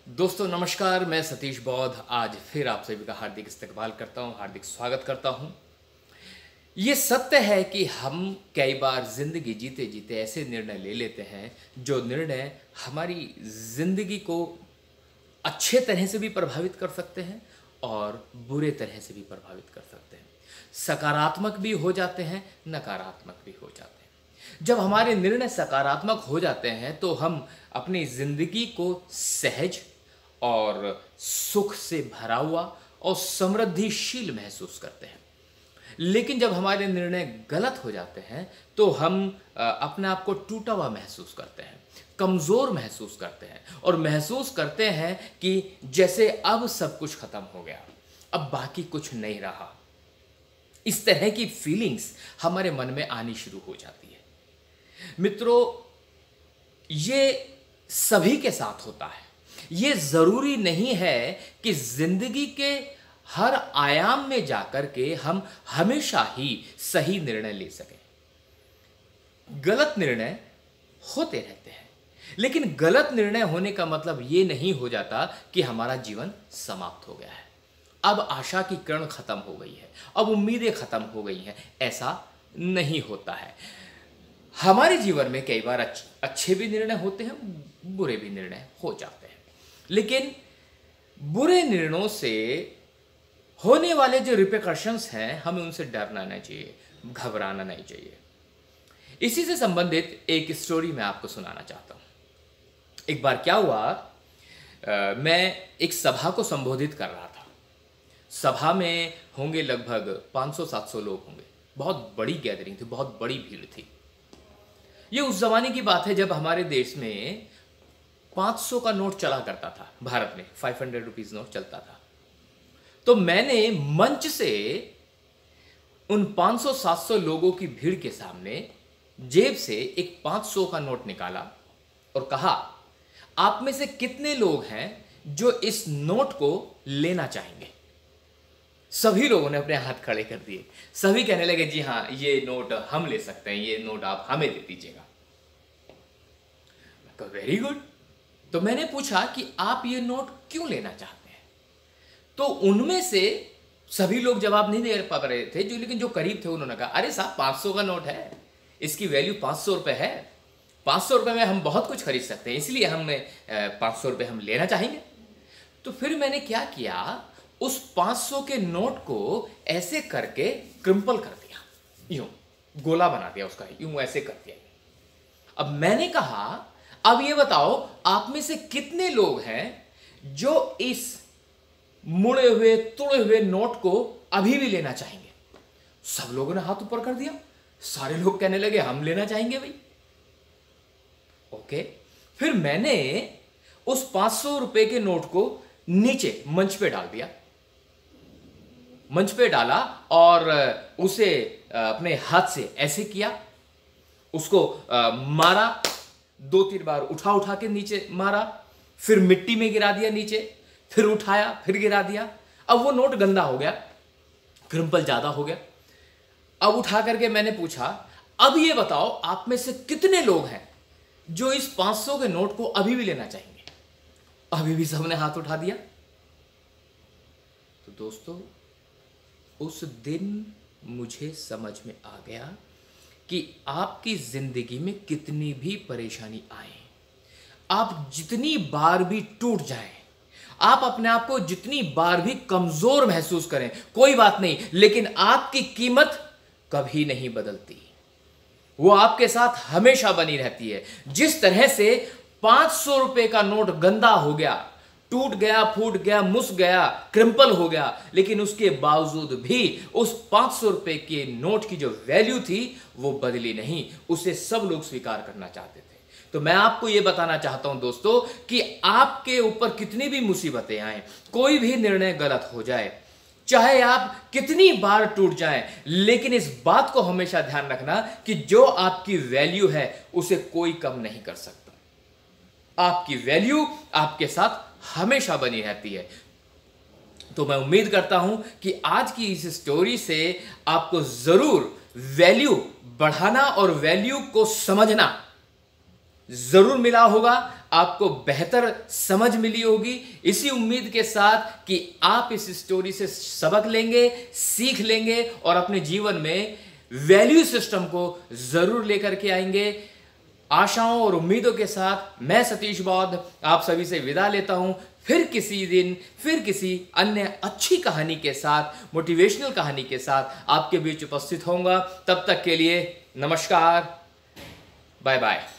दोस्तों नमस्कार, मैं सतीश बौद्ध आज फिर आप सभी का हार्दिक इस्तकबाल करता हूं, हार्दिक स्वागत करता हूं। ये सत्य है कि हम कई बार जिंदगी जीते जीते ऐसे निर्णय ले लेते हैं जो निर्णय हमारी जिंदगी को अच्छे तरह से भी प्रभावित कर सकते हैं और बुरे तरह से भी प्रभावित कर सकते हैं। सकारात्मक भी हो जाते हैं, नकारात्मक भी हो जाते हैं। जब हमारे निर्णय सकारात्मक हो जाते हैं तो हम अपनी जिंदगी को सहज और सुख से भरा हुआ और समृद्धिशील महसूस करते हैं। लेकिन जब हमारे निर्णय गलत हो जाते हैं तो हम अपने आप को टूटा हुआ महसूस करते हैं, कमज़ोर महसूस करते हैं और महसूस करते हैं कि जैसे अब सब कुछ खत्म हो गया, अब बाकी कुछ नहीं रहा। इस तरह की फीलिंग्स हमारे मन में आनी शुरू हो जाती है। मित्रों, ये सभी के साथ होता है। ये ज़रूरी नहीं है कि ज़िंदगी के हर आयाम में जाकर के हम हमेशा ही सही निर्णय ले सकें। गलत निर्णय होते रहते हैं, लेकिन गलत निर्णय होने का मतलब ये नहीं हो जाता कि हमारा जीवन समाप्त हो गया है, अब आशा की किरण खत्म हो गई है, अब उम्मीदें खत्म हो गई हैं। ऐसा नहीं होता है। हमारे जीवन में कई बार अच्छे भी निर्णय होते हैं, बुरे भी निर्णय हो जाते हैं, लेकिन बुरे निर्णयों से होने वाले जो रिpercussions हैं, हमें उनसे डरना नहीं चाहिए, घबराना नहीं चाहिए। इसी से संबंधित एक स्टोरी मैं आपको सुनाना चाहता हूँ। एक बार क्या हुआ, मैं एक सभा को संबोधित कर रहा था। सभा में होंगे लगभग 500-700 लोग होंगे। बहुत बड़ी गैदरिंग थी, बहुत बड़ी भीड़ थी। ये उस जमाने की बात है जब हमारे देश में 500 का नोट चला करता था। भारत में 500 रुपीज नोट चलता था। तो मैंने मंच से उन 500-700 लोगों की भीड़ के सामने जेब से एक 500 का नोट निकाला और कहा, आप में से कितने लोग हैं जो इस नोट को लेना चाहेंगे? सभी लोगों ने अपने हाथ खड़े कर दिए। सभी कहने लगे, जी हाँ, ये नोट हम ले सकते हैं, ये नोट आप हमें दे दीजिएगा। मैं कहा, वेरी गुड। तो मैंने पूछा कि आप ये नोट क्यों लेना चाहते हैं? तो उनमें से सभी लोग जवाब नहीं दे पा रहे थे, लेकिन जो करीब थे उन्होंने कहा, अरे साहब, 500 का नोट है, इसकी वैल्यू 500 रुपए है। 500 रुपए में हम बहुत कुछ खरीद सकते हैं, इसलिए हमें 500 रुपए हम लेना चाहेंगे। तो फिर मैंने क्या किया, उस 500 के नोट को ऐसे करके क्रिम्पल कर दिया, यूं गोला बना दिया उसका, यूं ऐसे कर दिया। अब मैंने कहा, अब ये बताओ, आप में से कितने लोग हैं जो इस मुड़े हुए तोड़े हुए नोट को अभी भी लेना चाहेंगे? सब लोगों ने हाथ ऊपर कर दिया। सारे लोग कहने लगे, हम लेना चाहेंगे भाई। ओके। फिर मैंने उस 500 रुपए के नोट को नीचे मंच पे डाल दिया। मंच पे डाला और उसे अपने हाथ से ऐसे किया, उसको मारा, 2-3 बार उठा उठा के नीचे मारा, फिर मिट्टी में गिरा दिया नीचे, फिर उठाया, फिर गिरा दिया। अब वो नोट गंदा हो गया, क्रिम्पल ज्यादा हो गया। अब उठा करके मैंने पूछा, अब ये बताओ, आप में से कितने लोग हैं जो इस 500 के नोट को अभी भी लेना चाहेंगे? अभी भी सबने हाथ उठा दिया। तो दोस्तों, उस दिन मुझे समझ में आ गया कि आपकी जिंदगी में कितनी भी परेशानी आए, आप जितनी बार भी टूट जाएं, आप अपने आप को जितनी बार भी कमजोर महसूस करें, कोई बात नहीं, लेकिन आपकी कीमत कभी नहीं बदलती। वो आपके साथ हमेशा बनी रहती है। जिस तरह से 500 रुपए का नोट गंदा हो गया, टूट गया, फूट गया, मुस गया, क्रिम्पल हो गया, लेकिन उसके बावजूद भी उस 500 रुपए के नोट की जो वैल्यू थी वो बदली नहीं। उसे सब लोग स्वीकार करना चाहते थे। तो मैं आपको यह बताना चाहता हूं दोस्तों कि आपके ऊपर कितनी भी मुसीबतें आए, कोई भी निर्णय गलत हो जाए, चाहे आप कितनी बार टूट जाएं, लेकिन इस बात को हमेशा ध्यान रखना कि जो आपकी वैल्यू है उसे कोई कम नहीं कर सकता। आपकी वैल्यू आपके साथ हमेशा बनी रहती है। तो मैं उम्मीद करता हूं कि आज की इस स्टोरी से आपको जरूर वैल्यू बढ़ाना और वैल्यू को समझना जरूर मिला होगा, आपको बेहतर समझ मिली होगी। इसी उम्मीद के साथ कि आप इस स्टोरी से सबक लेंगे, सीख लेंगे और अपने जीवन में वैल्यू सिस्टम को जरूर लेकर के आएंगे। आशाओं और उम्मीदों के साथ मैं सतीश बौद्ध आप सभी से विदा लेता हूं। फिर किसी दिन, फिर किसी अन्य अच्छी कहानी के साथ, मोटिवेशनल कहानी के साथ आपके बीच उपस्थित होऊंगा। तब तक के लिए नमस्कार, बाय बाय।